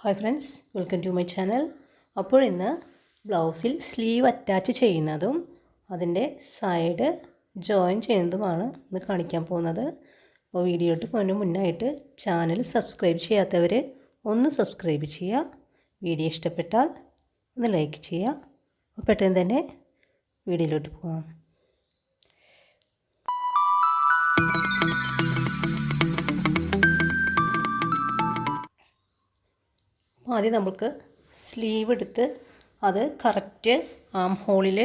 Hi friends, welcome to my channel. അപ്പോൾ ഇന്ന് ബ്ലൗസിൽ sleeve attach ചെയ്യുന്നതും അതിൻ്റെ സൈഡ് ജോയിൻ ചെയ്യുന്നതുമാണ് ഇന്ന് കാണിക്കാൻ പോകുന്നത്. അപ്പോൾ വീഡിയോട്ട് പോകുന്നതിന് മുന്നായിട്ട് ചാനൽ സബ്സ്ക്രൈബ് ചെയ്യാത്തവർ ഒന്ന് സബ്സ്ക്രൈബ് ചെയ്യുക. വീഡിയോ ഇഷ്ടപ്പെട്ടാൽ ഒന്ന് ലൈക്ക് ചെയ്യുക. അപ്പോൾ പെട്ടെന്ന് തന്നെ വീഡിയോയിലോട്ട് പോകാം. ആദ്യം നമുക്ക് സ്ലീവ് എടുത്ത് അത് കറക്റ്റ് ആം ഹോളിൽ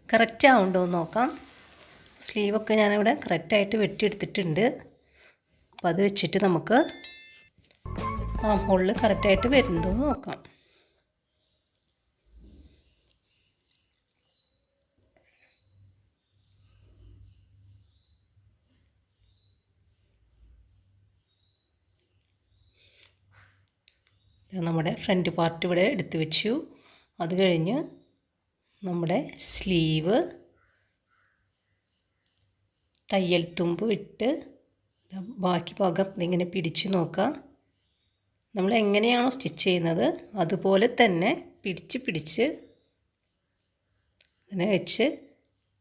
കറക്റ്റ് ആവുന്നുണ്ടോ എന്ന് നോക്കാം. സ്ലീവൊക്കെ ഞാനിവിടെ കറക്റ്റായിട്ട് വെട്ടിയെടുത്തിട്ടുണ്ട്. അപ്പോൾ അത് വെച്ചിട്ട് നമുക്ക് ആം ഹോളിൽ കറക്റ്റായിട്ട് വരുന്നുണ്ടോ എന്ന് നോക്കാം. നമ്മുടെ ഫ്രണ്ട് പാർട്ട് ഇവിടെ എടുത്തു വെച്ചു. അത് കഴിഞ്ഞ് നമ്മുടെ സ്ലീവ് തയ്യൽ തുമ്പ് വിട്ട് ബാക്കി ഭാഗം ഇങ്ങനെ പിടിച്ച് നോക്കാം. നമ്മൾ എങ്ങനെയാണോ സ്റ്റിച്ച് ചെയ്യുന്നത് അതുപോലെ തന്നെ പിടിച്ച് അങ്ങനെ വെച്ച്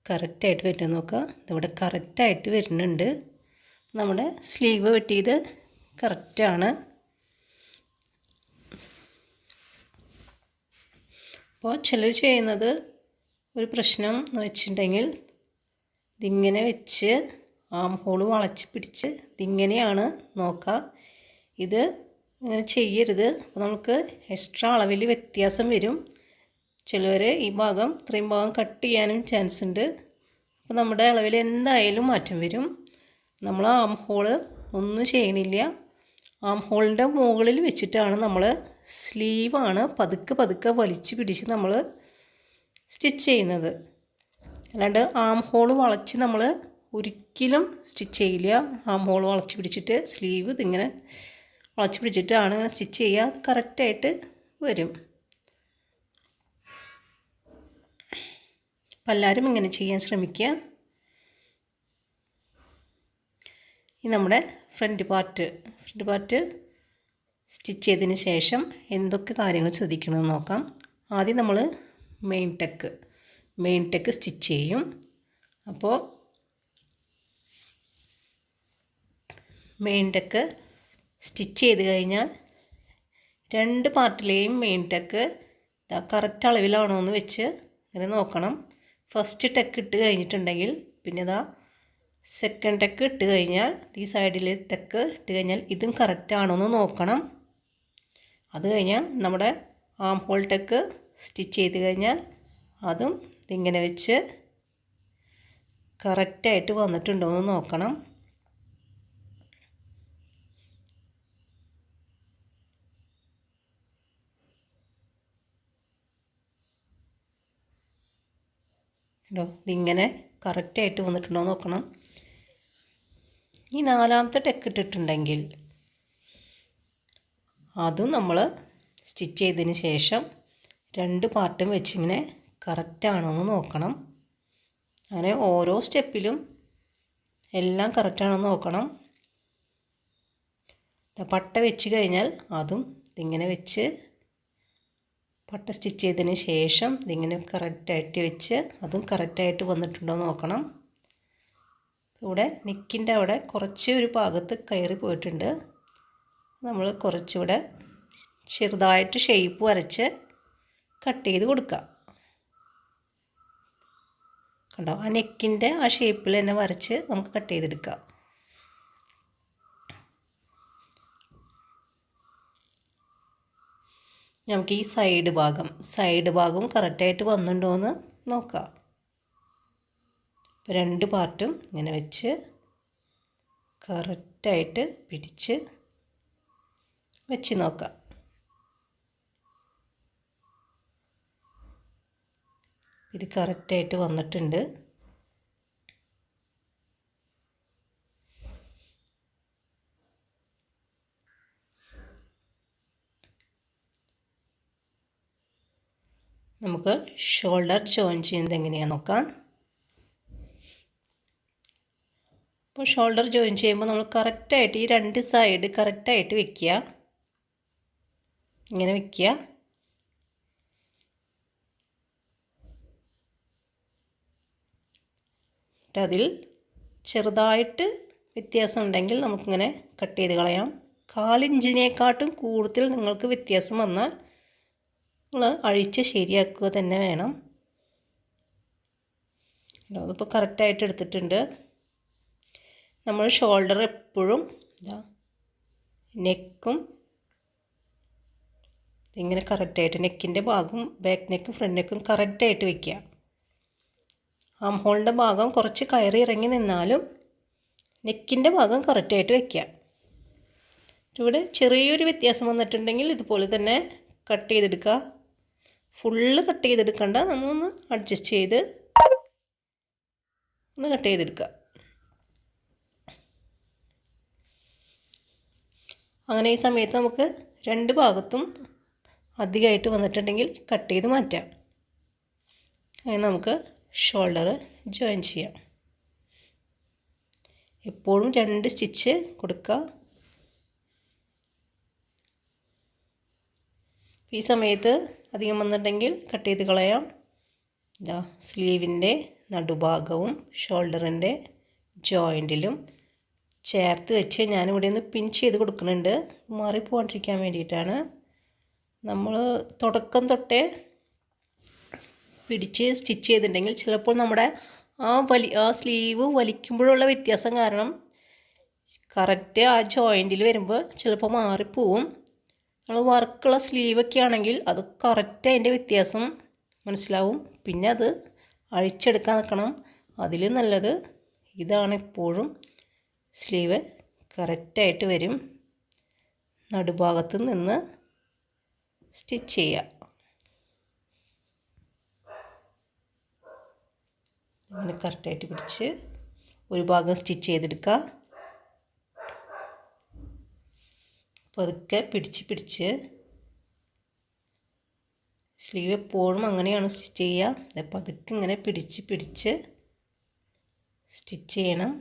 കറക്റ്റായിട്ട് വരുന്നത് നോക്കുക. ഇതിവിടെ കറക്റ്റായിട്ട് വരുന്നുണ്ട്. നമ്മുടെ സ്ലീവ് വെട്ടിയത് കറക്റ്റാണ്. അപ്പോൾ ചിലർ ചെയ്യുന്നത് ഒരു പ്രശ്നം എന്ന് വെച്ചിട്ടുണ്ടെങ്കിൽ ഇതിങ്ങനെ വെച്ച് ആം ഹോൾ വളച്ച് പിടിച്ച് ഇതിങ്ങനെയാണ് നോക്കുക. ഇത് ഇങ്ങനെ ചെയ്യരുത്. അപ്പോൾ നമുക്ക് എക്സ്ട്രാ അളവിൽ വ്യത്യാസം വരും. ചിലർ ഈ ഭാഗം ഇത്രയും ഭാഗം കട്ട് ചെയ്യാനും ചാൻസ് ഉണ്ട്. അപ്പോൾ നമ്മുടെ അളവിൽ എന്തായാലും മാറ്റം വരും. നമ്മൾ ആം ഹോള് ഒന്നും ചെയ്യണില്ല. ആം ഹോളിൻ്റെ മുകളിൽ വെച്ചിട്ടാണ് നമ്മൾ സ്ലീവാണ് പതുക്കെ വലിച്ച് പിടിച്ച് നമ്മൾ സ്റ്റിച്ച് ചെയ്യുന്നത്. അല്ലാണ്ട് ആം ഹോൾ വളച്ച് നമ്മൾ ഒരിക്കലും സ്റ്റിച്ച് ചെയ്യില്ല. ആം ഹോൾ വളച്ച് പിടിച്ചിട്ട് സ്ലീവ് ഇതിങ്ങനെ വളച്ച് പിടിച്ചിട്ടാണ് ഇങ്ങനെ സ്റ്റിച്ച് ചെയ്യുക. അത് കറക്റ്റായിട്ട് വരും. അപ്പം എല്ലാവരും ഇങ്ങനെ ചെയ്യാൻ ശ്രമിക്കുക. ഈ നമ്മുടെ ഫ്രണ്ട് പാർട്ട് സ്റ്റിച്ച് ചെയ്തതിന് ശേഷം എന്തൊക്കെ കാര്യങ്ങൾ ശ്രദ്ധിക്കണമെന്ന് നോക്കാം. ആദ്യം നമ്മൾ മെയിൻ ടെക്ക് സ്റ്റിച്ച് ചെയ്യും. അപ്പോൾ മെയിൻ ടെക്ക് സ്റ്റിച്ച് ചെയ്ത് കഴിഞ്ഞാൽ രണ്ട് പാർട്ടിലെയും മെയിൻ ടെക്ക് കറക്റ്റ് അളവിലാണോ എന്ന് വെച്ച് ഇങ്ങനെ നോക്കണം. ഫസ്റ്റ് ടെക്ക് ഇട്ട് കഴിഞ്ഞിട്ടുണ്ടെങ്കിൽ പിന്നെ സെക്കൻഡ് ടെക്ക് ഇട്ട് കഴിഞ്ഞാൽ ഈ സൈഡിൽ ടെക്ക് ഇട്ട് കഴിഞ്ഞാൽ ഇതും കറക്റ്റ് ആണോ എന്ന് നോക്കണം. അത് കഴിഞ്ഞാൽ നമ്മുടെ ആം ഹോൾ ടെക്ക് സ്റ്റിച്ച് ചെയ്ത് കഴിഞ്ഞാൽ അതും ഇതിങ്ങനെ വെച്ച് കറക്റ്റായിട്ട് വന്നിട്ടുണ്ടോ എന്ന് നോക്കണം. കേട്ടോ, ഇതിങ്ങനെ കറക്റ്റായിട്ട് വന്നിട്ടുണ്ടോ എന്ന് നോക്കണം. ഈ നാലാമത്തെ ടെക്ക് ഇട്ടിട്ടുണ്ടെങ്കിൽ അതും നമ്മൾ സ്റ്റിച്ച് ചെയ്തതിന് ശേഷം രണ്ട് പാർട്ടും വെച്ചിങ്ങനെ കറക്റ്റാണോ എന്ന് നോക്കണം. അങ്ങനെ ഓരോ സ്റ്റെപ്പിലും എല്ലാം കറക്റ്റാണോ എന്ന് നോക്കണം. പട്ട വെച്ച് കഴിഞ്ഞാൽ അതും ഇതിങ്ങനെ വെച്ച് പട്ട സ്റ്റിച്ച് ചെയ്തതിന് ശേഷം ഇതിങ്ങനെ കറക്റ്റായിട്ട് വെച്ച് അതും കറക്റ്റായിട്ട് വന്നിട്ടുണ്ടോ എന്ന് നോക്കണം. ഇവിടെ നെക്കിൻ്റെ അവിടെ കുറച്ച് ഒരു ഭാഗത്ത് കയറി പോയിട്ടുണ്ട്. നമ്മൾ കുറച്ചുകൂടെ ചെറുതായിട്ട് ഷേപ്പ് വരച്ച് കട്ട് ചെയ്ത് കൊടുക്കുക. കണ്ടോ, ആ നെക്കിൻ്റെ ആ ഷേപ്പിൽ തന്നെ വരച്ച് നമുക്ക് കട്ട് ചെയ്തെടുക്കാം. നമുക്ക് ഈ സൈഡ് ഭാഗം കറക്റ്റായിട്ട് വന്നിട്ടുണ്ടോ എന്ന് നോക്കാം. ഇപ്പോൾ രണ്ട് പാർട്ടും ഇങ്ങനെ വെച്ച് കറക്റ്റായിട്ട് പിടിച്ച് വെച്ച് നോക്കാം. ഇത് കറക്റ്റായിട്ട് വന്നിട്ടുണ്ട്. നമുക്ക് ഷോൾഡർ ജോയിൻ ചെയ്യുന്നത് എങ്ങനെയാണെന്ന് നോക്കാം. അപ്പോൾ ഷോൾഡർ ജോയിൻ ചെയ്യുമ്പോൾ നമ്മൾ കറക്റ്റായിട്ട് ഈ രണ്ട് സൈഡ് കറക്റ്റായിട്ട് വെക്കുക. ഇങ്ങനെ വയ്ക്കുക. അതിൽ ചെറുതായിട്ട് വ്യത്യാസം ഉണ്ടെങ്കിൽ നമുക്കിങ്ങനെ കട്ട് ചെയ്ത് കളയാം. 1/4 ഇഞ്ചിനെക്കാട്ടും കൂടുതൽ നിങ്ങൾക്ക് വ്യത്യാസം വന്നാൽ നിങ്ങൾ അഴിച്ച് ശരിയാക്കുക തന്നെ വേണം. അതിപ്പോൾ കറക്റ്റായിട്ട് എടുത്തിട്ടുണ്ട്. നമ്മൾ ഷോൾഡർ എപ്പോഴും നെക്കും ഇങ്ങനെ കറക്റ്റായിട്ട്, നെക്കിൻ്റെ ഭാഗം ബാക്ക് നെക്കും ഫ്രണ്ട് നെക്കും കറക്റ്റായിട്ട് വയ്ക്കുക. ആം ഹോളിൻ്റെ ഭാഗം കുറച്ച് കയറി ഇറങ്ങി നിന്നാലും നെക്കിൻ്റെ ഭാഗം കറക്റ്റായിട്ട് വയ്ക്കുക. ഇവിടെ ചെറിയൊരു വ്യത്യാസം വന്നിട്ടുണ്ടെങ്കിൽ ഇതുപോലെ തന്നെ കട്ട് ചെയ്തെടുക്കുക. ഫുള്ള് കട്ട് ചെയ്തെടുക്കണ്ട, നമ്മളൊന്ന് അഡ്ജസ്റ്റ് ചെയ്ത് ഒന്ന് കട്ട് ചെയ്തെടുക്കുക. അങ്ങനെ ഈ സമയത്ത് നമുക്ക് 2 ഭാഗത്തും അധികമായിട്ട് വന്നിട്ടുണ്ടെങ്കിൽ കട്ട് ചെയ്ത് മാറ്റാം. അങ്ങനെ നമുക്ക് ഷോൾഡർ ജോയിൻ ചെയ്യാം. എപ്പോഴും 2 സ്റ്റിച്ച് കൊടുക്കുക. ഈ സമയത്ത് അധികം വന്നിട്ടുണ്ടെങ്കിൽ കട്ട് ചെയ്ത് കളയാം. സ്ലീവിൻ്റെ നടുഭാഗവും ഷോൾഡറിൻ്റെ ജോയിൻറ്റിലും ചേർത്ത് വെച്ച് ഞാനിവിടെ ഒന്ന് പിൻ ചെയ്ത് കൊടുക്കുന്നുണ്ട്, മാറിപ്പോകാണ്ടിരിക്കാൻ വേണ്ടിയിട്ടാണ്. നമ്മൾ തുടക്കം തൊട്ടേ പിടിച്ച് സ്റ്റിച്ച് ചെയ്തിട്ടുണ്ടെങ്കിൽ ചിലപ്പോൾ നമ്മുടെ ആ സ്ലീവ് വലിക്കുമ്പോഴുള്ള വ്യത്യാസം കാരണം കറക്റ്റ് ആ ജോയിൻറ്റിൽ വരുമ്പോൾ ചിലപ്പോൾ മാറിപ്പോവും. നമ്മൾ വർക്കുള്ള സ്ലീവൊക്കെ ആണെങ്കിൽ അത് കറക്റ്റ് അതിൻ്റെ വ്യത്യാസം മനസ്സിലാവും. പിന്നെ അത് അഴിച്ചെടുക്കാൻ നിൽക്കണം. അതിൽ നല്ലത് ഇതാണ്. എപ്പോഴും സ്ലീവ് കറക്റ്റായിട്ട് വരും. നടുഭാഗത്ത് നിന്ന് സ്റ്റിച്ച് ചെയ്യുക. അങ്ങനെ കറക്റ്റായിട്ട് പിടിച്ച് ഒരു ഭാഗം സ്റ്റിച്ച് ചെയ്തെടുക്കുക. പതുക്കെ പിടിച്ച് സ്ലീവ് എപ്പോഴും അങ്ങനെയാണ് സ്റ്റിച്ച് ചെയ്യുക. പതുക്കെ ഇങ്ങനെ പിടിച്ച് സ്റ്റിച്ച് ചെയ്യണം.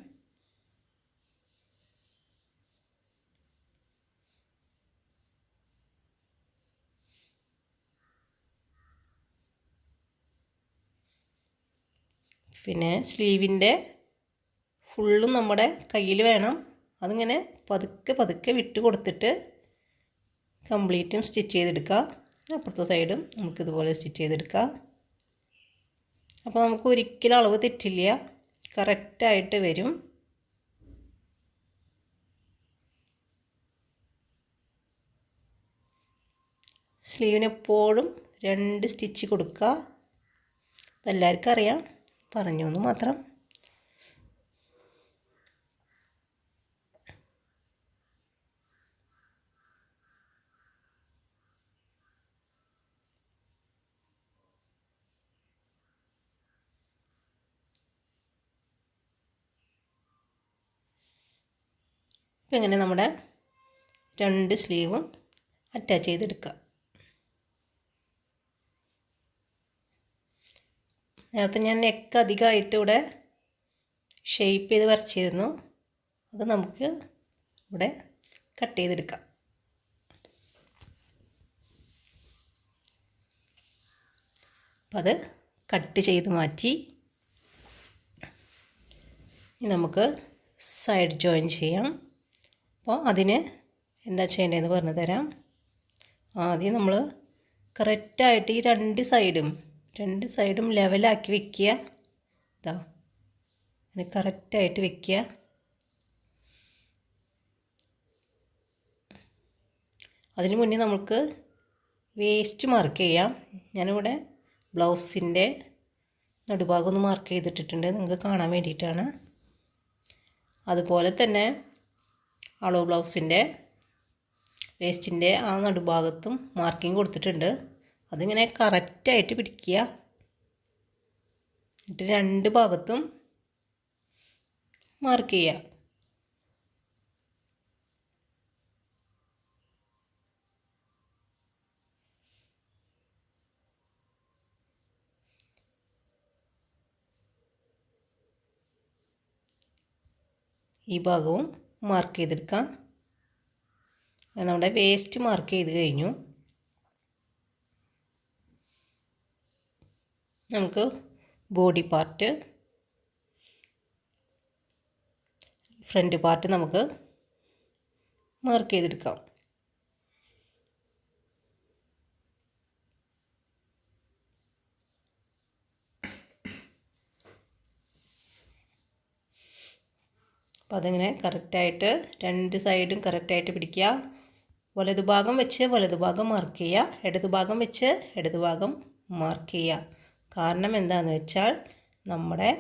പിന്നെ സ്ലീവിൻ്റെ ഫുള്ളും നമ്മുടെ കയ്യിൽ വേണം. അതിങ്ങനെ പതുക്കെ വിട്ട് കൊടുത്തിട്ട് കംപ്ലീറ്റും സ്റ്റിച്ച് ചെയ്തെടുക്കുക. അപ്പുറത്തെ സൈഡും നമുക്കിതുപോലെ സ്റ്റിച്ച് ചെയ്തെടുക്കുക. അപ്പോൾ നമുക്ക് ഒരിക്കലും അളവ് തെറ്റില്ല, കറക്റ്റായിട്ട് വരും. സ്ലീവിനെപ്പോഴും 2 സ്റ്റിച്ച് കൊടുക്കുക. അതെല്ലാവർക്കും അറിയാം, പറഞ്ഞു എന്ന് മാത്രം. ഇപ്പം ഇങ്ങനെ നമ്മുടെ 2 സ്ലീവും അറ്റാച്ച് ചെയ്തെടുക്കുക. നേരത്തെ ഞാൻ നെക്ക് അധികമായിട്ട് ഇവിടെ ഷേപ്പ് ചെയ്ത് വരച്ചിരുന്നു. അത് നമുക്ക് ഇവിടെ കട്ട് ചെയ്തെടുക്കാം. അപ്പം അത് കട്ട് ചെയ്ത് മാറ്റി. ഇനി നമുക്ക് സൈഡ് ജോയിൻ ചെയ്യാം. അപ്പോൾ അതിന് എന്താ ചെയ്യേണ്ടതെന്ന് പറഞ്ഞു തരാം. ആദ്യം നമ്മൾ കറക്റ്റായിട്ട് ഈ 2 സൈഡും ലെവലാക്കി വയ്ക്കുക. അങ്ങനെ കറക്റ്റായിട്ട് വയ്ക്കുക. അതിന് മുന്നേ നമുക്ക് വേസ്റ്റ് മാർക്ക് ചെയ്യാം. ഞാനിവിടെ ബ്ലൗസിൻ്റെ നടുഭാഗം ഒന്ന് മാർക്ക് ചെയ്തിട്ടിട്ടുണ്ട്, നിങ്ങൾക്ക് കാണാൻ വേണ്ടിയിട്ടാണ്. അതുപോലെ തന്നെ അളവ് ബ്ലൗസിൻ്റെ വേസ്റ്റിൻ്റെ ആ നടുഭാഗത്തും മാർക്കിങ് കൊടുത്തിട്ടുണ്ട്. അതിങ്ങനെ കറക്റ്റായിട്ട് പിടിക്കുക. എന്നിട്ട് 2 ഭാഗത്തും മാർക്ക് ചെയ്യുക. ഈ ഭാഗവും മാർക്ക് ചെയ്തെടുക്കാം. നമ്മുടെ വേസ്റ്റ് മാർക്ക് ചെയ്ത് കഴിഞ്ഞു. നമുക്ക് ബോഡി പാർട്ട്, ഫ്രണ്ട് പാർട്ട് നമുക്ക് മാർക്ക് ചെയ്തെടുക്കാം. അപ്പോൾ അതിങ്ങനെ കറക്റ്റായിട്ട് രണ്ട് സൈഡും കറക്റ്റായിട്ട് പിടിക്കുക. വലതുഭാഗം വെച്ച് വലതുഭാഗം മാർക്ക് ചെയ്യുക, ഇടതുഭാഗം വെച്ച് ഇടതുഭാഗം മാർക്ക് ചെയ്യുക. കാരണം എന്താണെന്ന് വെച്ചാൽ നമ്മുടെ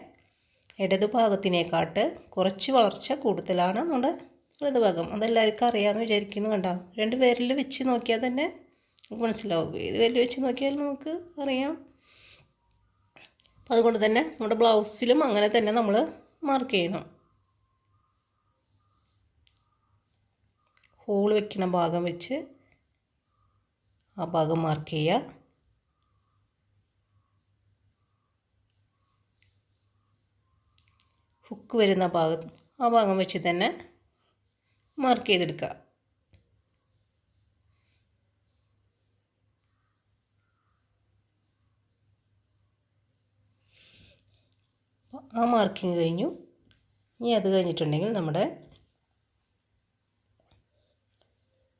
ഇടതുഭാഗത്തിനെക്കാട്ട് കുറച്ച് വളർച്ച കൂടുതലാണ് നമ്മുടെ വലതുഭാഗം. അതെല്ലാവർക്കും അറിയാമെന്ന് വിചാരിക്കുന്നു. കണ്ടോ, രണ്ട് പേരിൽ വെച്ച് നോക്കിയാൽ തന്നെ നമുക്ക് മനസ്സിലാവും. ഏത് പേരിൽ വെച്ച് നോക്കിയാലും നമുക്ക് അറിയാം. അപ്പോൾ അതുകൊണ്ട് തന്നെ നമ്മുടെ ബ്ലൗസിലും അങ്ങനെ തന്നെ നമ്മൾ മാർക്ക് ചെയ്യണം. ഹോൾ വെക്കുന്ന ഭാഗം വെച്ച് ആ ഭാഗം മാർക്ക് ചെയ്യുക. ഹുക്ക് വരുന്ന ഭാഗം ആ ഭാഗം വെച്ച് തന്നെ മാർക്ക് ചെയ്തെടുക്കുക. ആ മാർക്കിങ് കഴിഞ്ഞു. ഇനി അത് കഴിഞ്ഞിട്ടുണ്ടെങ്കിൽ നമ്മുടെ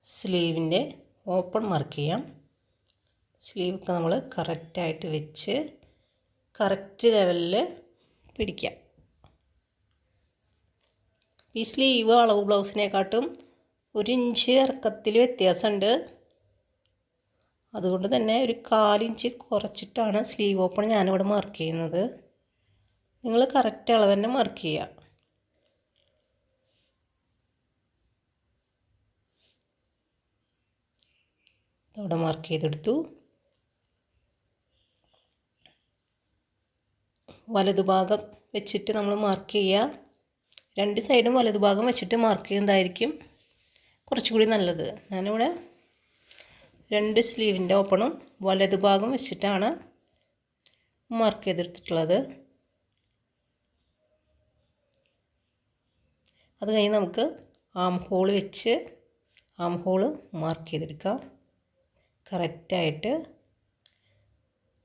സ്ലീവിൻ്റെ ഓപ്പൺ മാർക്ക് ചെയ്യാം. സ്ലീവൊക്കെ നമ്മൾ കറക്റ്റായിട്ട് വെച്ച് കറക്റ്റ് ലെവലിൽ പിടിക്കാം. ഈ സ്ലീവ് അളവ് ബ്ലൗസിനെക്കാട്ടും 1 ഇഞ്ച് ഇറക്കത്തിൽ വ്യത്യാസമുണ്ട്. അതുകൊണ്ട് തന്നെ ഒരു 1/4 ഇഞ്ച് കുറച്ചിട്ടാണ് സ്ലീവ് ഓപ്പൺ ഞാനിവിടെ മാർക്ക് ചെയ്യുന്നത്. നിങ്ങൾ കറക്റ്റ് അളവ് തന്നെ മാർക്ക് ചെയ്യുക. അവിടെ മാർക്ക് ചെയ്തെടുത്തു. വലതുഭാഗം വെച്ചിട്ട് നമ്മൾ മാർക്ക് ചെയ്യുക. രണ്ട് സൈഡും വലതുഭാഗം വെച്ചിട്ട് മാർക്ക് ചെയ്യുന്നതായിരിക്കും കുറച്ചുകൂടി നല്ലത്. ഞാനിവിടെ രണ്ട് സ്ലീവിൻ്റെ ഓപ്പണും വലതുഭാഗം വെച്ചിട്ടാണ് മാർക്ക് ചെയ്തെടുത്തിട്ടുള്ളത്. അത് കഴിഞ്ഞ് നമുക്ക് ആം ഹോൾ വെച്ച് ആം ഹോൾ മാർക്ക് ചെയ്തെടുക്കാം. കറക്റ്റായിട്ട്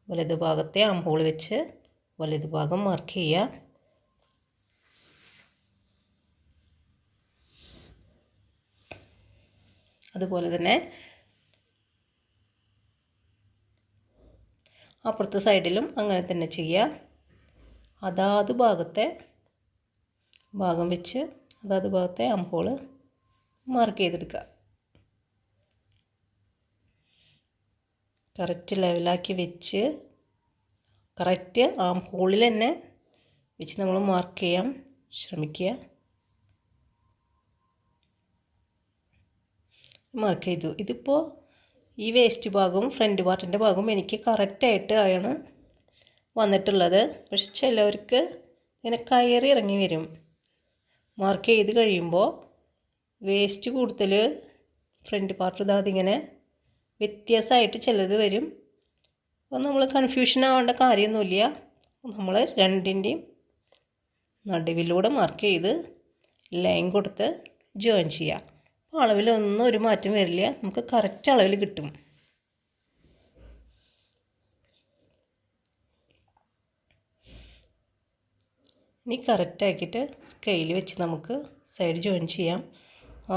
വലതുഭാഗത്തെ ആം ഹോൾ വെച്ച് വലതുഭാഗം മാർക്ക് ചെയ്യുക. അതുപോലെ തന്നെ അപ്പുറത്തെ സൈഡിലും അങ്ങനെ തന്നെ ചെയ്യുക. അതാത് ഭാഗത്തെ ഭാഗം വെച്ച് അതാത് ഭാഗത്തെ ആം ഹോൾ മാർക്ക് ചെയ്തെടുക്കുക. കറക്റ്റ് ലെവലാക്കി വെച്ച് കറക്റ്റ് ആം ഹോളിൽ തന്നെ വെച്ച് നമ്മൾ മാർക്ക് ചെയ്യാൻ ശ്രമിക്കുക. മാർക്ക് ചെയ്തു. ഇതിപ്പോൾ ഈ വേസ്റ്റ് ഭാഗവും ഫ്രണ്ട് പാർട്ടിൻ്റെ ഭാഗവും എനിക്ക് കറക്റ്റായിട്ട് ആണ് വന്നിട്ടുള്ളത്. പക്ഷെ ചിലവർക്ക് ഇങ്ങനെ കയറി ഇറങ്ങി വരും. മാർക്ക് ചെയ്ത് കഴിയുമ്പോൾ വേസ്റ്റ് കൂടുതൽ ഫ്രണ്ട് പാർട്ട് ഇതാതിങ്ങനെ വ്യത്യാസമായിട്ട് ചിലത് വരും. അപ്പോൾ നമ്മൾ കൺഫ്യൂഷൻ ആവേണ്ട കാര്യമൊന്നുമില്ല. നമ്മൾ രണ്ടിൻ്റെയും നടുവിലൂടെ മാർക്ക് ചെയ്ത് ലൈൻ കൊടുത്ത് ജോയിൻ ചെയ്യുക. അളവിലൊന്നും ഒരു മാറ്റം വരില്ല. നമുക്ക് കറക്റ്റ് അളവിൽ കിട്ടും. ഇനി കറക്റ്റാക്കിയിട്ട് സ്കെയിൽ വെച്ച് നമുക്ക് സൈഡ് ജോയിൻ ചെയ്യാം.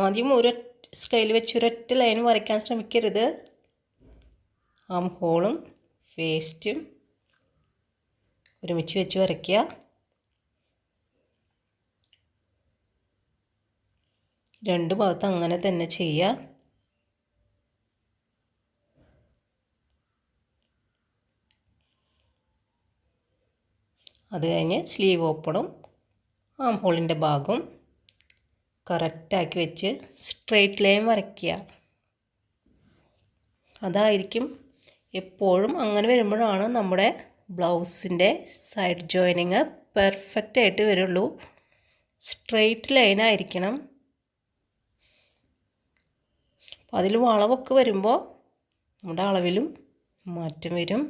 ആദ്യം ഒരു സ്കെയിൽ വെച്ച് ഒരൊറ്റ ലൈൻ വരയ്ക്കാൻ ശ്രമിക്കരുത്. ആം ഹോളും വേസ്റ്റും ഒരുമിച്ച് വെച്ച് വരയ്ക്കുക. രണ്ട് ഭാഗത്ത് അങ്ങനെ തന്നെ ചെയ്യുക. അത് കഴിഞ്ഞ് സ്ലീവ് ഓപ്പണും ആം ഹോളിൻ്റെ ഭാഗവും കറക്റ്റാക്കി വെച്ച് സ്ട്രെയിറ്റ് ലൈൻ വരയ്ക്കുക. അതായിരിക്കും എപ്പോഴും അങ്ങനെ വരുമ്പോഴാണ് നമ്മുടെ ബ്ലൗസിൻ്റെ സൈഡ് ജോയിനിങ് പെർഫെക്റ്റ് ആയിട്ട് വരുള്ളൂ. സ്ട്രെയിറ്റ് ലൈൻ ആയിരിക്കണം. അതിൽ വളവൊക്കെ വരുമ്പോൾ നമ്മുടെ അളവിലും മാറ്റം വരും.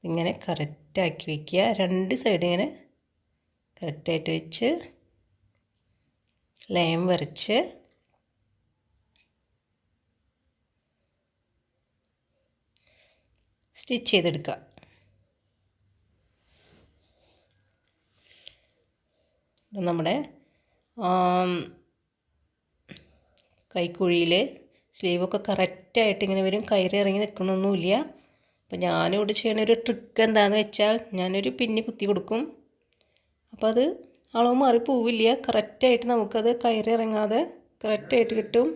ഇങ്ങനെ കറക്റ്റാക്കി വയ്ക്കുക. രണ്ട് സൈഡ് ഇങ്ങനെ കറക്റ്റായിട്ട് വെച്ച് ലൈൻ വരച്ച് സ്റ്റിച്ച് ചെയ്തെടുക്കുക. നമ്മുടെ കൈക്കുഴിയിൽ സ്ലീവൊക്കെ കറക്റ്റായിട്ട് ഇങ്ങനെ വരും, കയറി ഇറങ്ങി നിൽക്കണമൊന്നുമില്ല. അപ്പോൾ ഞാനിവിടെ ചെയ്യണ ഒരു ട്രിക്ക് എന്താണെന്ന് വെച്ചാൽ ഞാനൊരു പിന്നി കുത്തി കൊടുക്കും. അപ്പോൾ അത് അളവ് മാറി പോവില്ല, കറക്റ്റായിട്ട് നമുക്കത് കയറി ഇറങ്ങാതെ കറക്റ്റായിട്ട് കിട്ടും.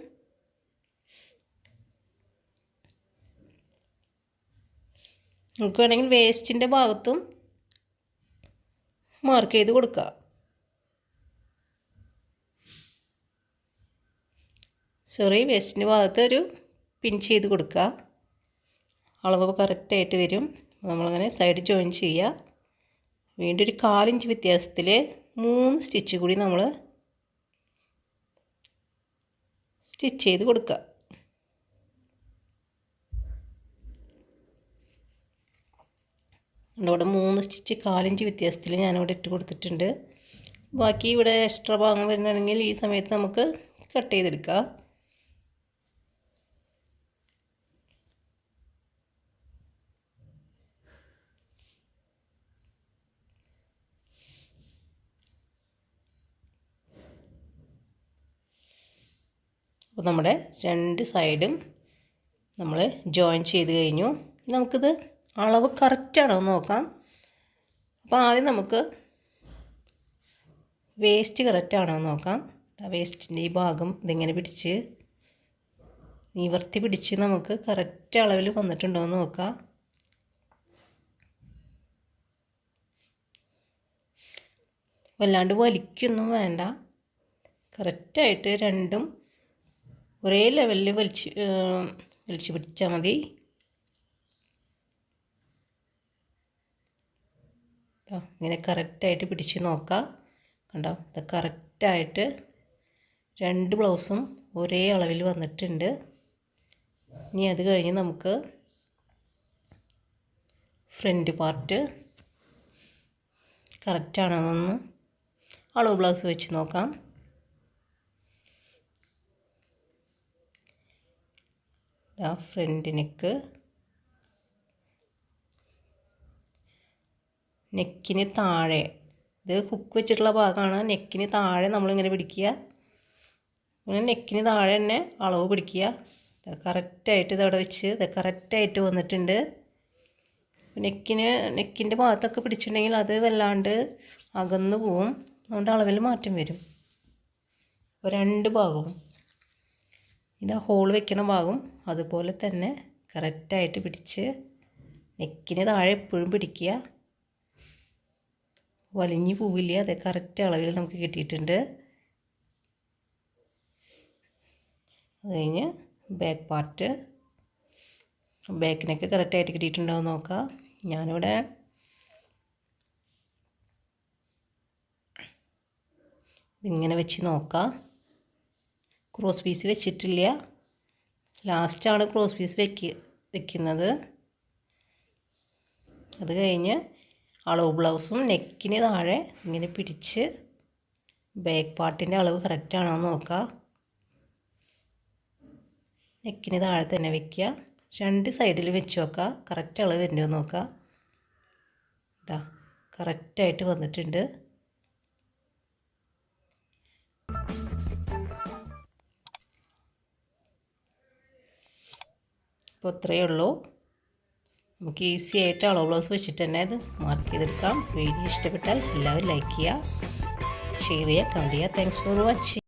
നമുക്ക് വേണമെങ്കിൽ വേസ്റ്റിൻ്റെ ഭാഗത്തും മാർക്ക് ചെയ്ത് കൊടുക്കുക. വേസ്റ്റിൻ്റെ ഭാഗത്ത് ഒരു പിൻ ചെയ്ത് കൊടുക്കുക. അളവ് കറക്റ്റായിട്ട് വരും. നമ്മളങ്ങനെ സൈഡ് ജോയിൻ ചെയ്യുക. വീണ്ടും ഒരു 1/4 ഇഞ്ച് വ്യത്യാസത്തിൽ 3 സ്റ്റിച്ച് കൂടി നമ്മൾ സ്റ്റിച്ച് ചെയ്ത് കൊടുക്കുക. ഇവിടെ 3 സ്റ്റിച്ച് 1/4 ഇഞ്ച് വ്യത്യാസത്തിൽ ഞാനിവിടെ ഇട്ട് കൊടുത്തിട്ടുണ്ട്. ബാക്കി ഇവിടെ എക്സ്ട്രാ ഭാഗം വരുന്നുണ്ടെങ്കിൽ ഈ സമയത്ത് നമുക്ക് കട്ട് ചെയ്തെടുക്കാം. അപ്പോൾ നമ്മുടെ 2 സൈഡും നമ്മൾ ജോയിൻ ചെയ്ത് കഴിഞ്ഞു. നമുക്കിത് അളവ് കറക്റ്റാണോ എന്ന് നോക്കാം. അപ്പോൾ ആദ്യം നമുക്ക് വേസ്റ്റ് കറക്റ്റാണോ എന്ന് നോക്കാം. വേസ്റ്റിൻ്റെ ഈ ഭാഗം ഇതിങ്ങനെ പിടിച്ച് നിവർത്തി പിടിച്ച് നമുക്ക് കറക്റ്റ് അളവിൽ വന്നിട്ടുണ്ടോ എന്ന് നോക്കാം. വല്ലാണ്ട് വലിക്കൊന്നും വേണ്ട, കറക്റ്റായിട്ട് രണ്ടും ഒരേ ലെവലിൽ വലിച്ച് പിടിച്ചാൽ മതി. ഇങ്ങനെ കറക്റ്റായിട്ട് പിടിച്ച് നോക്കാം. കണ്ടോ, ഇത് കറക്റ്റായിട്ട് 2 ബ്ലൗസും ഒരേ അളവിൽ വന്നിട്ടുണ്ട്. ഇനി അത് കഴിഞ്ഞ് നമുക്ക് ഫ്രണ്ട് പാർട്ട് കറക്റ്റാണെന്നൊന്ന് അളവ് ബ്ലൗസ് വെച്ച് നോക്കാം. ഫ്രണ്ട് നെക്കിന് താഴെ, ഇത് ഹുക്ക് വെച്ചിട്ടുള്ള ഭാഗമാണ്. നെക്കിന് താഴെ നമ്മളിങ്ങനെ പിടിക്കുക. അങ്ങനെ നെക്കിന് താഴെ തന്നെ അളവ് പിടിക്കുക. കറക്റ്റായിട്ട് ഇതവിടെ വെച്ച് ഇത് കറക്റ്റായിട്ട് വന്നിട്ടുണ്ട്. നെക്കിൻ്റെ ഭാഗത്തൊക്കെ പിടിച്ചിട്ടുണ്ടെങ്കിൽ അത് വല്ലാണ്ട് അകന്നു പോവും, അതുകൊണ്ട് അളവിൽ മാറ്റം വരും. അപ്പോൾ 2 ഭാഗവും ഇതാ ഹോൾ വെക്കണ ഭാഗം അതുപോലെ തന്നെ കറക്റ്റായിട്ട് പിടിച്ച് നെക്കിന് താഴെ എപ്പോഴും പിടിക്കുക, വലിഞ്ഞു പോവില്ല. അത് കറക്റ്റ് അളവിൽ നമുക്ക് കിട്ടിയിട്ടുണ്ട്. അത് കഴിഞ്ഞ് ബാക്ക് പാർട്ട്, ബാക്കിനൊക്കെ കറക്റ്റായിട്ട് കിട്ടിയിട്ടുണ്ടോ എന്ന് നോക്കാം. ഞാനിവിടെ ഇതിങ്ങനെ വെച്ച് നോക്കാം. ക്രോസ് പീസ് വെച്ചിട്ടില്ല, ലാസ്റ്റാണ് ക്രോസ് പീസ് വെക്കുന്നത്. അത് കഴിഞ്ഞ് അളവ് ബ്ലൗസും നെക്കിന് താഴെ ഇങ്ങനെ പിടിച്ച് ബാക്ക് പാർട്ടിൻ്റെ അളവ് കറക്റ്റാണോ എന്ന് നോക്കുക. നെക്കിന് താഴെ തന്നെ വയ്ക്കുക. 2 സൈഡിൽ വെച്ച് നോക്കുക, കറക്റ്റ് അളവ് വരുന്നുണ്ടോ എന്ന് നോക്കുക. ഇതാ കറക്റ്റായിട്ട് വന്നിട്ടുണ്ട്. അപ്പോൾ ഇത്രയേ ഉള്ളൂ. നമുക്ക് ഈസി ആയിട്ട് അളവ് ബ്ലൗസ് വെച്ചിട്ട് തന്നെ ഇത് മാർക്ക് ചെയ്തെടുക്കാം. വീഡിയോ ഇഷ്ടപ്പെട്ടാൽ എല്ലാവരും ലൈക്ക് ചെയ്യുക, ഷെയർ ചെയ്യുക, കമൻറ്റ് ചെയ്യുക. Thanks for watching.